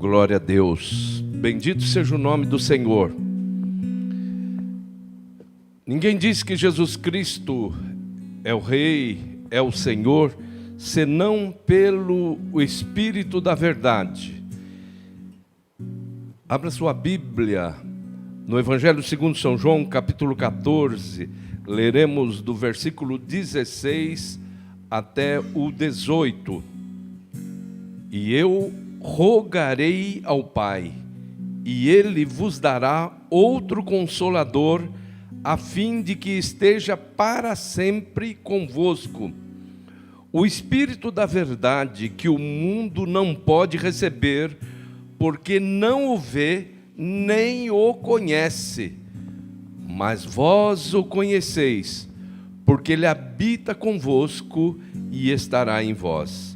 Glória a Deus. Bendito seja o nome do Senhor. Ninguém diz que Jesus Cristo é o Rei, é o Senhor, senão pelo Espírito da verdade. Abra sua Bíblia no Evangelho segundo São João, capítulo 14. Leremos do versículo 16 até o 18. E eu rogarei ao Pai, e Ele vos dará outro Consolador, a fim de que esteja para sempre convosco. O Espírito da verdade, que o mundo não pode receber, porque não o vê, nem o conhece. Mas vós o conheceis, porque Ele habita convosco e estará em vós.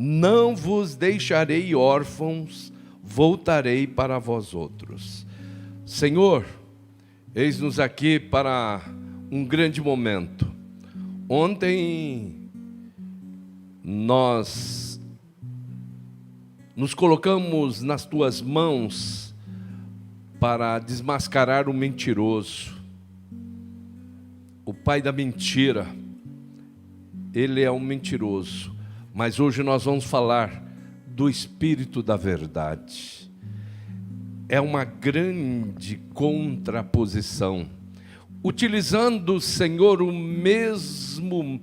Não vos deixarei órfãos, voltarei para vós outros. Senhor, eis-nos aqui para um grande momento. Ontem nós nos colocamos nas tuas mãos para desmascarar o mentiroso, o pai da mentira. Ele é um mentiroso. Mas hoje nós vamos falar do Espírito da verdade. É uma grande contraposição. Utilizando, Senhor, o mesmo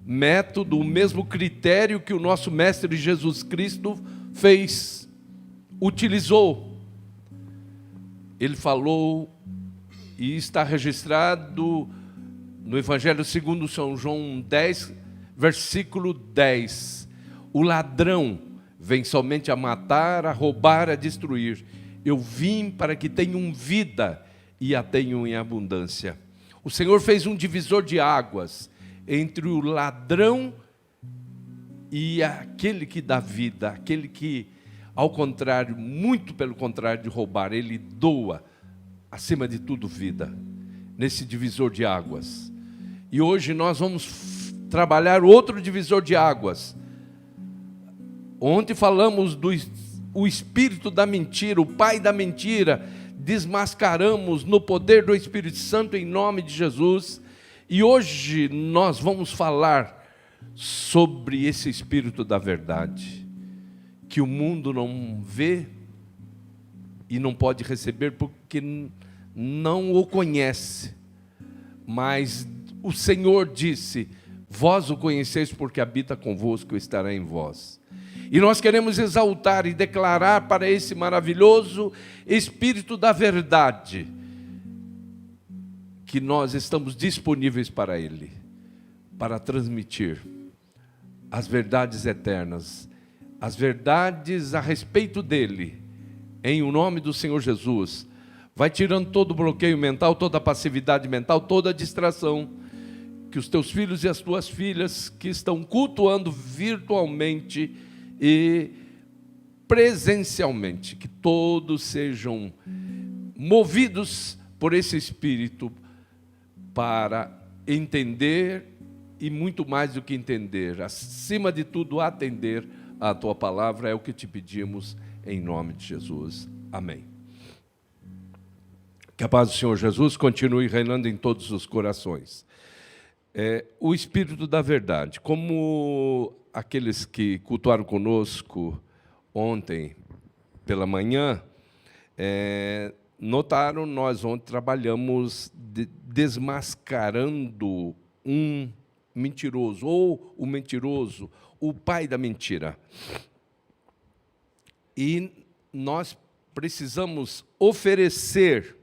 método, o mesmo critério que o nosso Mestre Jesus Cristo fez, utilizou. Ele falou, e está registrado no Evangelho segundo São João 10, versículo 10. O ladrão vem somente a matar, a roubar, a destruir. Eu vim para que tenham vida e a tenham em abundância. O Senhor fez um divisor de águas entre o ladrão e aquele que dá vida, aquele que, ao contrário, muito pelo contrário de roubar, ele doa, acima de tudo, vida, nesse divisor de águas. E hoje nós vamos trabalhar outro divisor de águas. Ontem falamos do espírito da mentira, o pai da mentira. Desmascaramos no poder do Espírito Santo em nome de Jesus. E hoje nós vamos falar sobre esse Espírito da verdade, que o mundo não vê e não pode receber porque não o conhece. Mas o Senhor disse: vós o conheceis porque habita convosco e estará em vós. E nós queremos exaltar e declarar para esse maravilhoso Espírito da verdade que nós estamos disponíveis para Ele, para transmitir as verdades eternas, as verdades a respeito dEle, em o nome do Senhor Jesus. Vai tirando todo o bloqueio mental, toda a passividade mental, toda a distração, que os teus filhos e as tuas filhas que estão cultuando virtualmente e presencialmente, que todos sejam movidos por esse Espírito para entender e muito mais do que entender, acima de tudo atender à tua palavra, é o que te pedimos em nome de Jesus. Amém. Que a paz do Senhor Jesus continue reinando em todos os corações. O Espírito da verdade, como aqueles que cultuaram conosco ontem pela manhã, notaram, nós ontem trabalhamos desmascarando um mentiroso, ou o mentiroso, o pai da mentira. E nós precisamos oferecer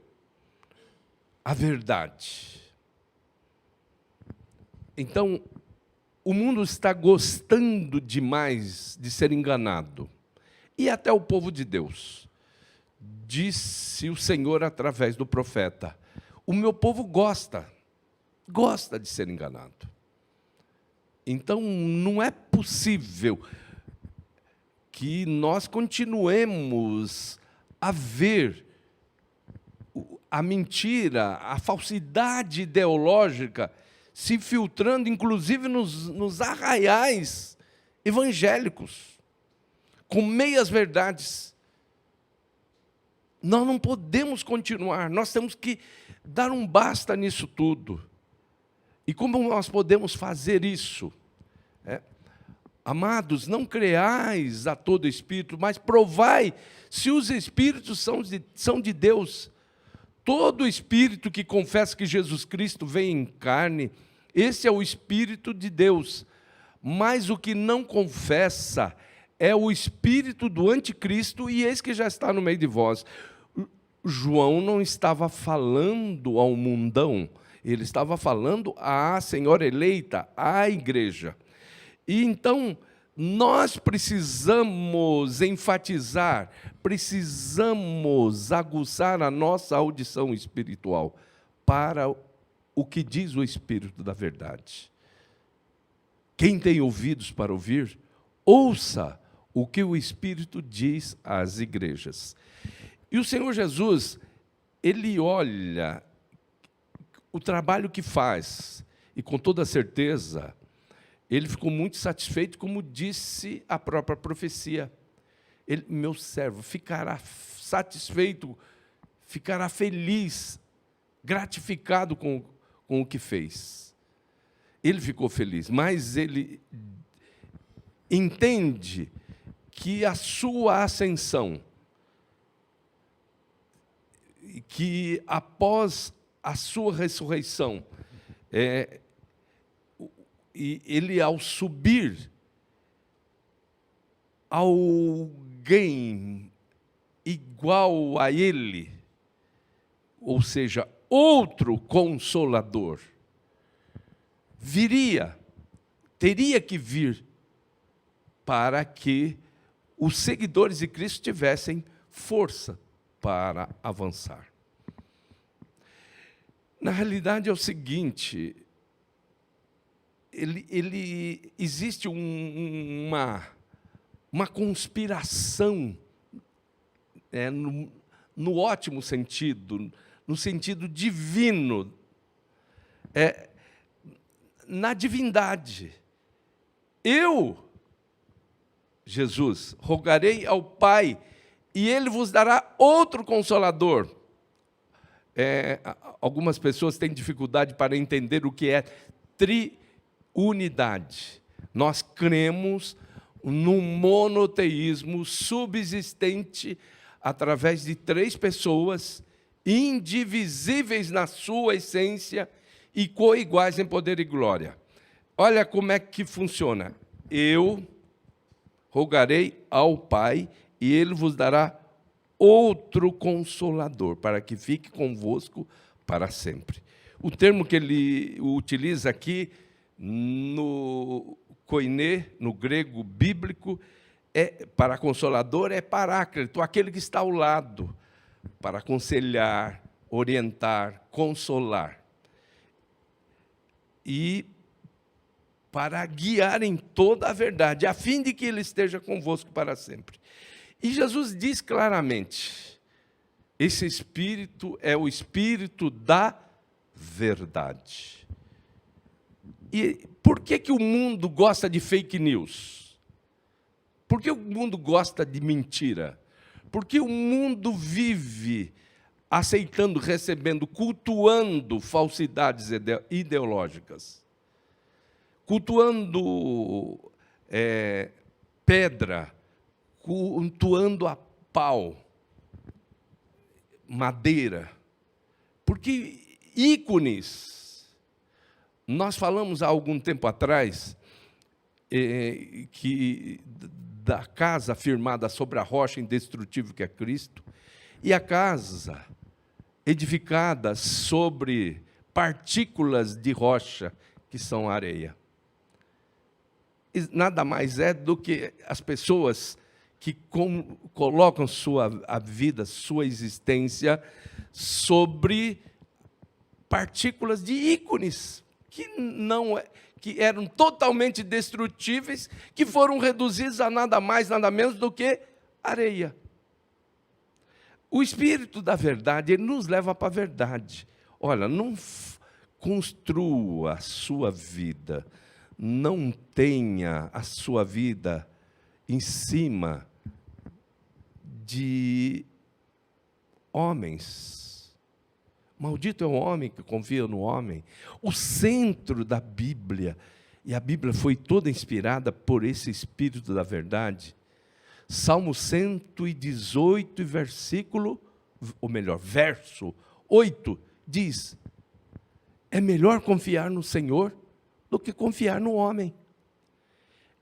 a verdade. Então, o mundo está gostando demais de ser enganado. E até o povo de Deus. Disse o Senhor através do profeta: o meu povo gosta de ser enganado. Então, não é possível que nós continuemos a ver a mentira, a falsidade ideológica se filtrando, inclusive nos arraiais evangélicos, com meias verdades, Nós não podemos continuar, nós temos que dar um basta nisso tudo. E como nós podemos fazer isso? Amados, não creais a todo espírito, mas provai se os espíritos são de Deus. Todo espírito que confessa que Jesus Cristo veio em carne, esse é o Espírito de Deus. Mas o que não confessa é o espírito do anticristo, e esse que já está no meio de vós. João não estava falando ao mundão, ele estava falando à senhora eleita, à igreja. E então, nós precisamos enfatizar, precisamos aguçar a nossa audição espiritual para o que diz o Espírito da verdade. Quem tem ouvidos para ouvir, ouça o que o Espírito diz às igrejas. E o Senhor Jesus, Ele olha o trabalho que faz, e com toda certeza, Ele ficou muito satisfeito, como disse a própria profecia. Ele, meu servo, ficará satisfeito, ficará feliz, gratificado com o que fez. Ele ficou feliz, mas ele entende que a sua ascensão, que após a sua ressurreição, e ele, ao subir, alguém igual a ele, ou seja, outro Consolador, teria que vir para que os seguidores de Cristo tivessem força para avançar. Na realidade é o seguinte, existe uma conspiração, no ótimo sentido, no sentido divino, na divindade. Eu, Jesus, rogarei ao Pai, e Ele vos dará outro Consolador. Algumas pessoas têm dificuldade para entender o que é triunidade. Nós cremos num monoteísmo subsistente através de 3 pessoas, indivisíveis na sua essência e coiguais em poder e glória. Olha como é que funciona. Eu rogarei ao Pai, e Ele vos dará outro Consolador, para que fique convosco para sempre. O termo que ele utiliza aqui, no koiné, no grego bíblico, para Consolador, é Paráclito, aquele que está ao lado, para aconselhar, orientar, consolar. E para guiar em toda a verdade, a fim de que Ele esteja convosco para sempre. E Jesus diz claramente, esse Espírito é o Espírito da verdade. E por que o mundo gosta de fake news? Por que o mundo gosta de mentira? Porque o mundo vive aceitando, recebendo, cultuando falsidades ideológicas, cultuando pedra, cultuando a pau, madeira. Porque ícones, nós falamos há algum tempo atrás, que da casa firmada sobre a rocha indestrutível que é Cristo, e a casa edificada sobre partículas de rocha, que são areia. E nada mais é do que as pessoas que colocam a vida, sua existência, sobre partículas de ícones, que eram totalmente destrutíveis, que foram reduzidos a nada mais, nada menos do que areia. O Espírito da verdade, ele nos leva para a verdade. Olha, não construa a sua vida, não tenha a sua vida em cima de homens. Maldito é o homem que confia no homem. O centro da Bíblia, e a Bíblia foi toda inspirada por esse Espírito da verdade. Salmo 118, verso 8, diz: é melhor confiar no Senhor do que confiar no homem.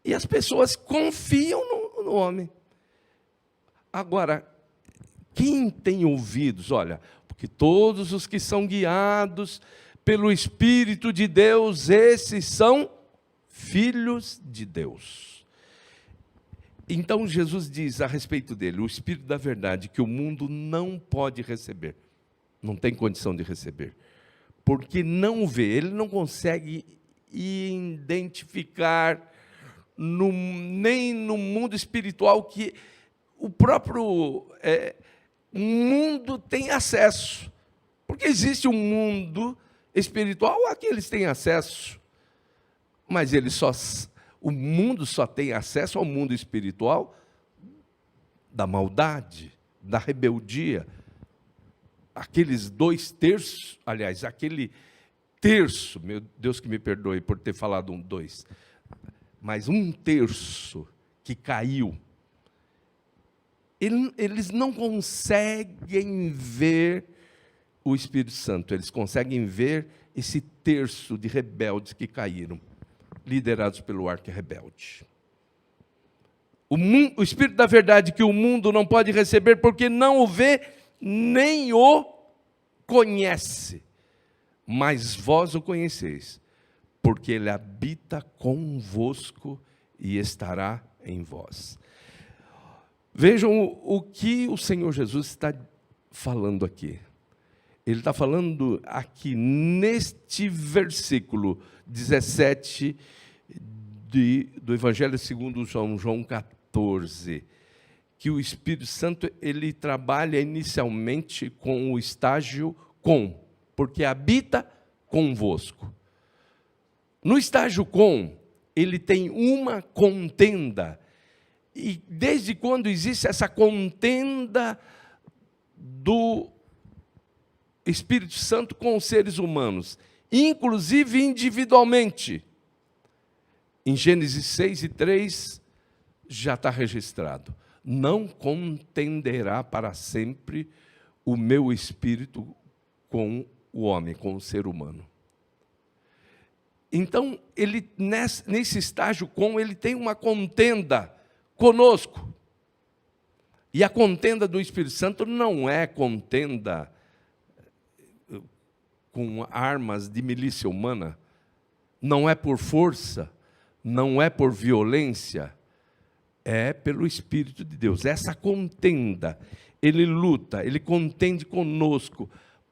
E as pessoas confiam no homem. Agora, quem tem ouvidos, olha, porque todos os que são guiados pelo Espírito de Deus, esses são filhos de Deus. Então Jesus diz a respeito dele, o Espírito da verdade, que o mundo não pode receber, não tem condição de receber, porque não vê, ele não consegue identificar nem no mundo espiritual que o próprio mundo tem acesso, porque existe um mundo espiritual a que eles têm acesso, mas o mundo só tem acesso ao mundo espiritual da maldade, da rebeldia. Aqueles 2/3, aliás, aquele terço, meu Deus que me perdoe por ter falado 2, mas 1/3 que caiu, eles não conseguem ver o Espírito Santo, eles conseguem ver esse terço de rebeldes que caíram, liderados pelo arqui-rebelde. O Espírito da verdade que o mundo não pode receber porque não o vê nem o conhece, mas vós o conheceis, porque ele habita convosco e estará em vós. Vejam o que o Senhor Jesus está falando aqui. Ele está falando aqui neste versículo 17 do Evangelho segundo João 14, que o Espírito Santo ele trabalha inicialmente com o estágio com, porque habita convosco. No estágio com, ele tem uma contenda. E desde quando existe essa contenda do Espírito Santo com os seres humanos, inclusive individualmente? Em Gênesis 6:3 já está registrado: não contenderá para sempre o meu espírito com o homem, com o ser humano. Então, ele nesse estágio com, ele tem uma contenda conosco. E a contenda do Espírito Santo não é contenda com armas de milícia humana, não é por força, não é por violência, é pelo Espírito de Deus. Essa contenda, ele luta, ele contende conosco,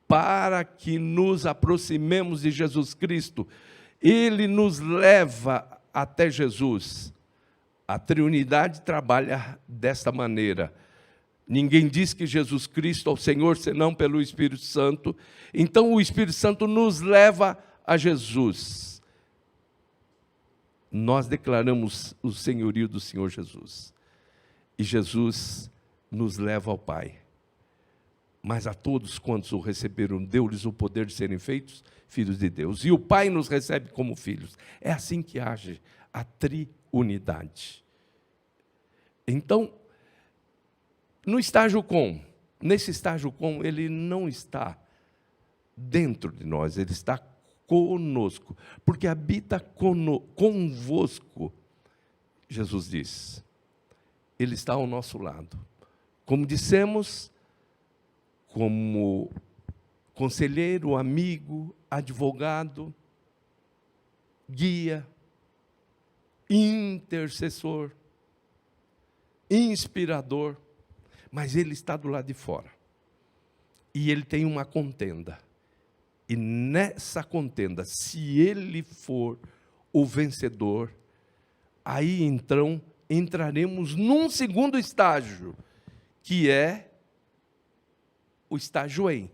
para que nos aproximemos de Jesus Cristo. Ele nos leva até Jesus. A Trindade trabalha desta maneira. Ninguém diz que Jesus Cristo é o Senhor, senão pelo Espírito Santo. Então, o Espírito Santo nos leva a Jesus. Nós declaramos o senhorio do Senhor Jesus. E Jesus nos leva ao Pai. Mas a todos quantos o receberam, deu-lhes o poder de serem feitos filhos de Deus. E o Pai nos recebe como filhos. É assim que age a triunidade. Então, nesse estágio com, ele não está dentro de nós, ele está conosco, porque habita convosco, Jesus diz. Ele está ao nosso lado. Como dissemos, como conselheiro, amigo, advogado, guia, intercessor, inspirador, mas ele está do lado de fora. E ele tem uma contenda. E nessa contenda, se ele for o vencedor, aí então entraremos num segundo estágio, que é o estágio em.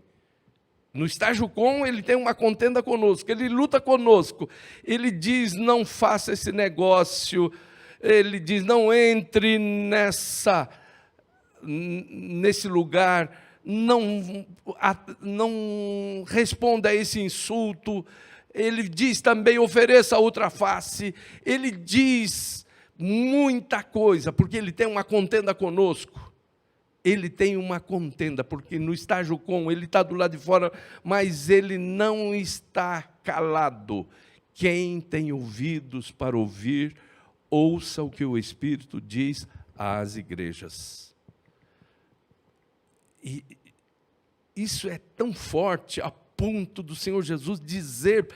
No estágio com, ele tem uma contenda conosco, ele luta conosco. Ele diz, não faça esse negócio. Ele diz, não entre nesse lugar, não responda a esse insulto. Ele diz também, ofereça outra face. Ele diz muita coisa, porque ele tem uma contenda conosco. Ele tem uma contenda, porque no estágio com, ele está do lado de fora, mas ele não está calado. Quem tem ouvidos para ouvir, ouça o que o Espírito diz às igrejas. E isso é tão forte, a ponto do Senhor Jesus dizer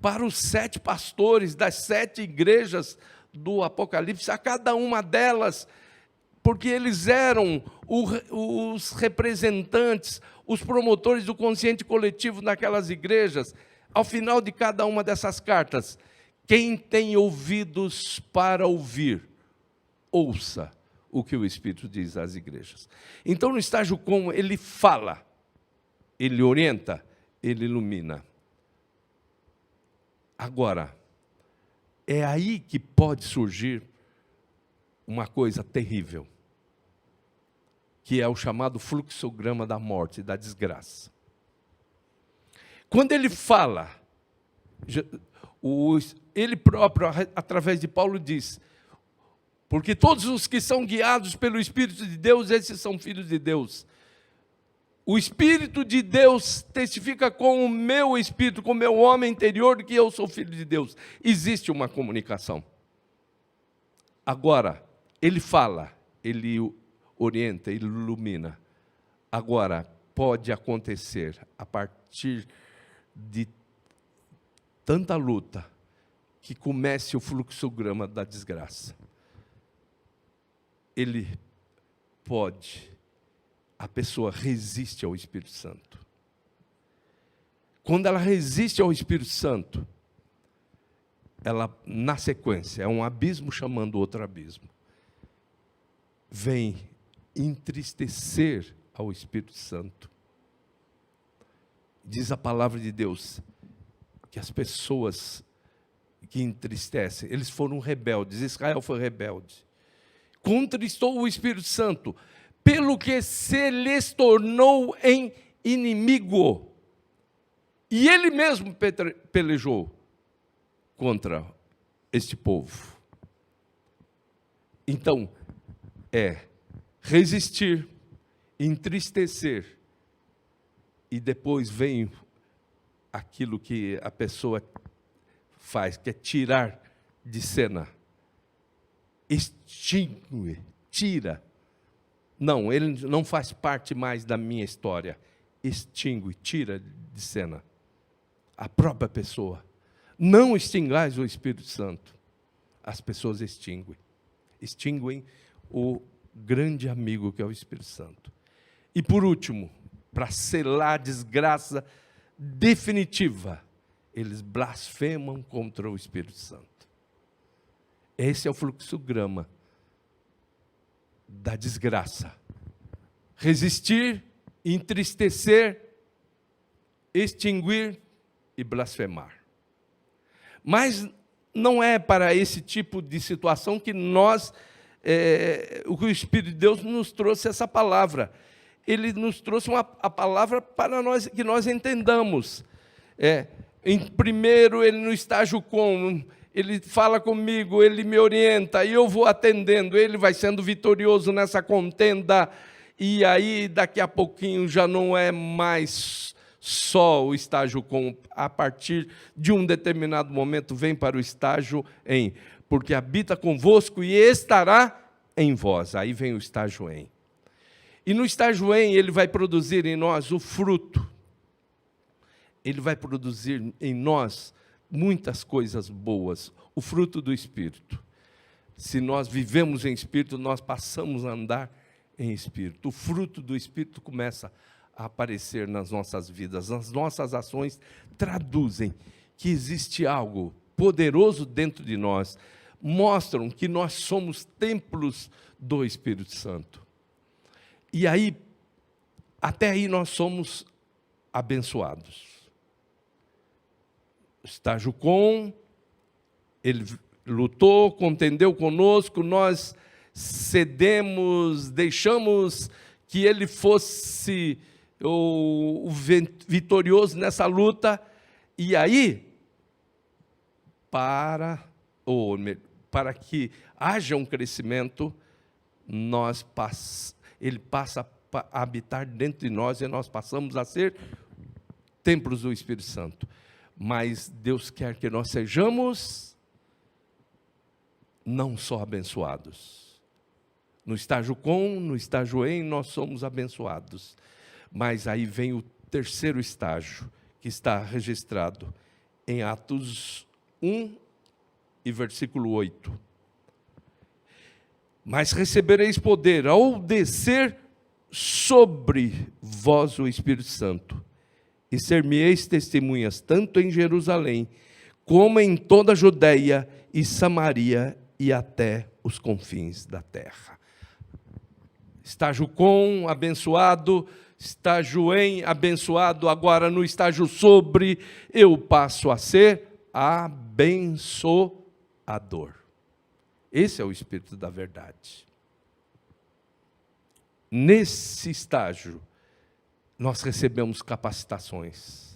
para os 7 pastores das 7 igrejas do Apocalipse, a cada uma delas, porque eles eram os representantes, os promotores do consciente coletivo naquelas igrejas. Ao final de cada uma dessas cartas, quem tem ouvidos para ouvir, ouça o que o Espírito diz às igrejas. Então, no estágio com, ele fala, ele orienta, ele ilumina. Agora, é aí que pode surgir uma coisa terrível, que é o chamado fluxograma da morte, da desgraça. Quando ele fala, ele próprio, através de Paulo, diz: porque todos os que são guiados pelo Espírito de Deus, esses são filhos de Deus. O Espírito de Deus testifica com o meu espírito, com o meu homem interior, de que eu sou filho de Deus. Existe uma comunicação. Agora, ele fala, ele orienta, ele ilumina. Agora, pode acontecer, a partir de tanta luta, que comece o fluxograma da desgraça. A pessoa resiste ao Espírito Santo. Quando ela resiste ao Espírito Santo, ela, na sequência, é um abismo chamando outro abismo. Vem entristecer ao Espírito Santo. Diz a palavra de Deus que as pessoas que entristecem, eles foram rebeldes, Israel foi rebelde. Contristou o Espírito Santo, pelo que se lhes tornou em inimigo. E ele mesmo pelejou contra este povo. Então, resistir, entristecer, e depois vem aquilo que a pessoa faz, que é tirar de cena. Extingue, tira. Não, ele não faz parte mais da minha história. Extingue, tira de cena. A própria pessoa. Não extingais o Espírito Santo. As pessoas extinguem. Extinguem o grande amigo que é o Espírito Santo. E por último, para selar a desgraça definitiva, eles blasfemam contra o Espírito Santo. Esse é o fluxograma da desgraça. Resistir, entristecer, extinguir e blasfemar. Mas não é para esse tipo de situação que o Espírito de Deus nos trouxe essa palavra. Ele nos trouxe a palavra para que nós entendamos. Primeiro, ele no estágio com, ele fala comigo, ele me orienta, e eu vou atendendo, ele vai sendo vitorioso nessa contenda, e aí daqui a pouquinho já não é mais só o estágio com, a partir de um determinado momento vem para o estágio em, porque habita convosco e estará em vós, aí vem o estágio em. E no estágio em, ele vai produzir em nós o fruto. Ele vai produzir em nós muitas coisas boas, o fruto do Espírito. Se nós vivemos em Espírito, nós passamos a andar em Espírito. O fruto do Espírito começa a aparecer nas nossas vidas. As nossas ações traduzem que existe algo poderoso dentro de nós, mostram que nós somos templos do Espírito Santo. E aí, até aí nós somos abençoados. Estágio com, ele lutou, contendeu conosco, nós cedemos, deixamos que ele fosse o vitorioso nessa luta. E aí, para que haja um crescimento, ele passa a habitar dentro de nós e nós passamos a ser templos do Espírito Santo. Mas Deus quer que nós sejamos não só abençoados. No estágio com, no estágio em, nós somos abençoados. Mas aí vem o terceiro estágio, que está registrado em Atos 1 e versículo 8. Mas recebereis poder ao descer sobre vós o Espírito Santo, e ser-me-eis testemunhas, tanto em Jerusalém, como em toda a Judeia e Samaria, e até os confins da terra. Estágio com, abençoado. Estágio em, abençoado. Agora no estágio sobre, eu passo a ser abençoador. Esse é o Espírito da verdade. Nesse estágio, nós recebemos capacitações.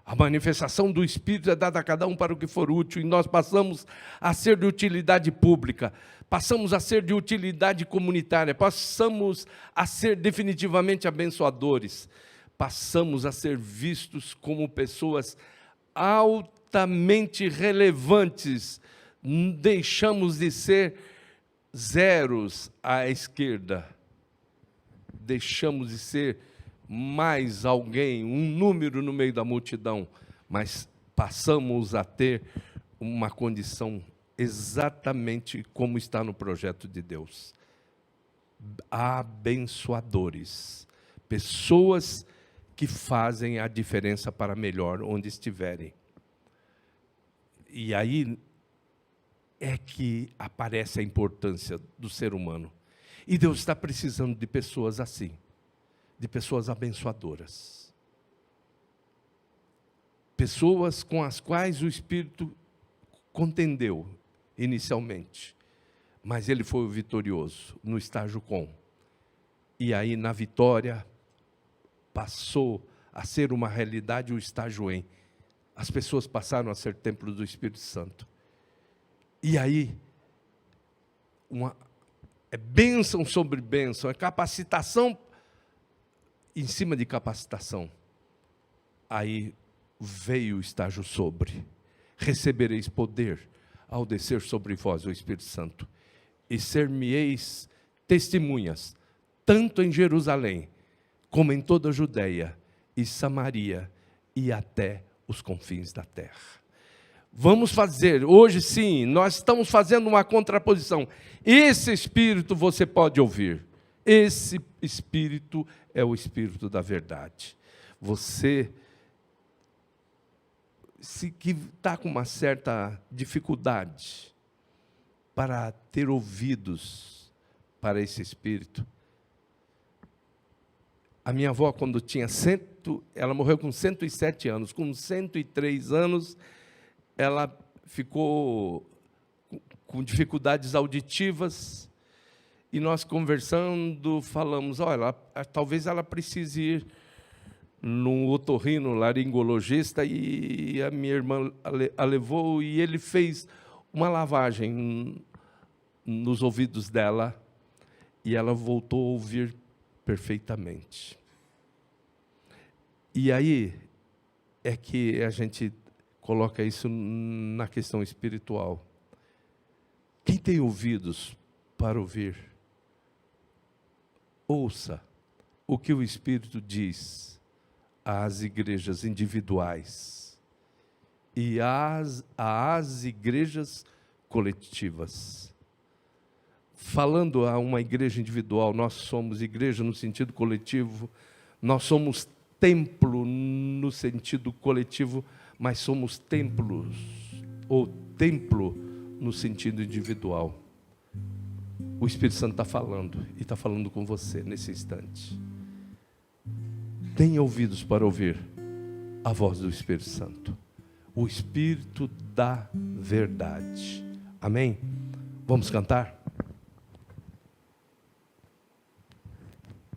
A manifestação do Espírito é dada a cada um para o que for útil, e nós passamos a ser de utilidade pública, passamos a ser de utilidade comunitária, passamos a ser definitivamente abençoadores, passamos a ser vistos como pessoas altamente relevantes, deixamos de ser zeros à esquerda, deixamos de ser mais alguém, um número no meio da multidão, mas passamos a ter uma condição exatamente como está no projeto de Deus. Abençoadores, pessoas que fazem a diferença para melhor onde estiverem. E aí é que aparece a importância do ser humano. E Deus está precisando de pessoas assim, de pessoas abençoadoras. Pessoas com as quais o Espírito contendeu inicialmente, mas ele foi o vitorioso no estágio com. E aí na vitória passou a ser uma realidade o estágio em. As pessoas passaram a ser templos do Espírito Santo. E aí, é bênção sobre bênção, é capacitação em cima de capacitação. Aí veio o estágio sobre. Recebereis poder ao descer sobre vós o Espírito Santo, e ser-me-eis testemunhas, tanto em Jerusalém, como em toda a Judeia e Samaria, e até os confins da terra. Vamos fazer, hoje sim, nós estamos fazendo uma contraposição. Esse Espírito você pode ouvir. Esse Espírito é o Espírito da verdade. Você, se que está com uma certa dificuldade para ter ouvidos para esse Espírito. A minha avó, quando tinha ela morreu com 107 anos, com 103 anos, ela ficou com dificuldades auditivas, e nós conversando, falamos, olha, talvez ela precise ir num otorrino, laringologista, e a minha irmã a levou, e ele fez uma lavagem nos ouvidos dela, e ela voltou a ouvir perfeitamente. E aí é que a gente coloca isso na questão espiritual. Quem tem ouvidos para ouvir, ouça o que o Espírito diz às igrejas individuais e às igrejas coletivas. Falando a uma igreja individual, nós somos igreja no sentido coletivo, nós somos templo no sentido coletivo, mas somos templos, ou templo no sentido individual. O Espírito Santo está falando, e está falando com você nesse instante. Tenha ouvidos para ouvir a voz do Espírito Santo, o Espírito da verdade. Amém? Vamos cantar?